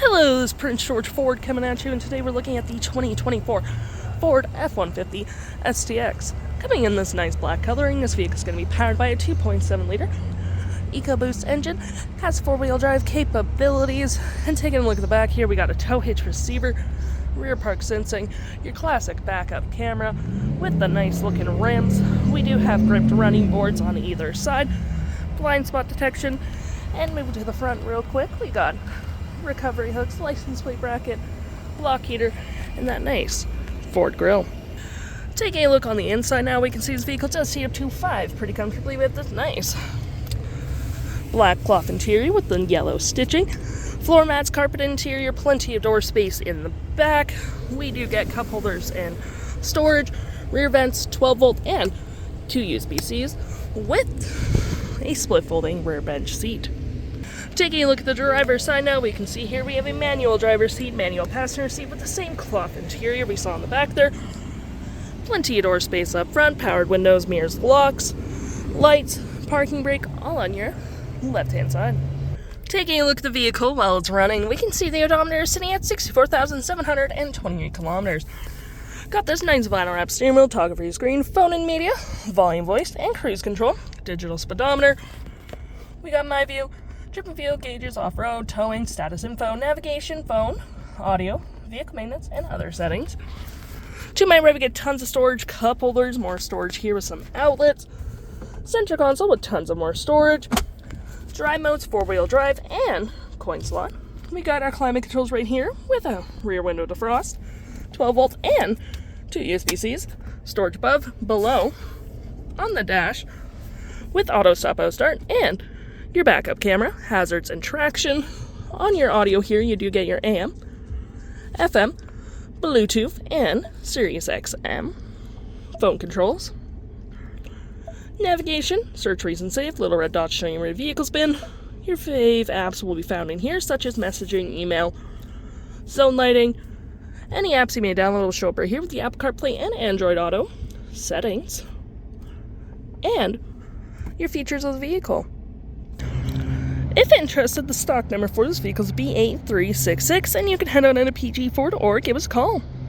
Hello, this is Prince George Ford coming at you, and today we're looking at the 2024 Ford F-150 STX. Coming in this nice black coloring, this vehicle is going to be powered by a 2.7 liter EcoBoost engine, has 4-wheel drive capabilities, and taking a look at the back here, we got a tow hitch receiver, rear park sensing, your classic backup camera with the nice looking rims. We do have gripped running boards on either side, blind spot detection, and moving to the front real quick, we got recovery hooks, license plate bracket, block heater, and that nice Ford grille. Taking a look on the inside now, we can see this vehicle does seat up to 5 pretty comfortably with this nice black cloth interior with the yellow stitching. Floor mats, carpet interior, plenty of door space in the back. We do get cup holders and storage, rear vents, 12 volt and 2 USB-Cs with a split folding rear bench seat. Taking a look at the driver's side now, we can see here we have a manual driver's seat, manual passenger seat with the same cloth interior we saw in the back there. Plenty of door space up front, powered windows, mirrors, locks, lights, parking brake, all on your left-hand side. Taking a look at the vehicle while it's running, we can see the odometer is sitting at 64,728 kilometers. Got this nice vinyl wrap steering wheel, toggle-free screen, phone and media, volume, voice, and cruise control, digital speedometer. We got my view, trip and fuel gauges, off-road, towing, status info, navigation, phone, audio, vehicle maintenance, and other settings. To my right, we get tons of storage, cup holders, more storage here with some outlets, center console with tons of more storage, drive modes, 4-wheel drive, and coin slot. We got our climate controls right here with a rear window defrost, 12 volt and 2 USB-Cs, storage above, below, on the dash, with auto stop, auto start, and your backup camera, hazards and traction. On your audio here, you do get your AM, FM, Bluetooth, and SiriusXM. Phone controls. Navigation, search, reason, save, little red dots showing you where your vehicle's been. Your fave apps will be found in here, such as messaging, email, zone lighting. Any apps you may download will show up right here with the Apple CarPlay and Android Auto. Settings. And your features of the vehicle. If interested, the stock number for this vehicle is B8366, and you can head on into PG Ford or give us a call.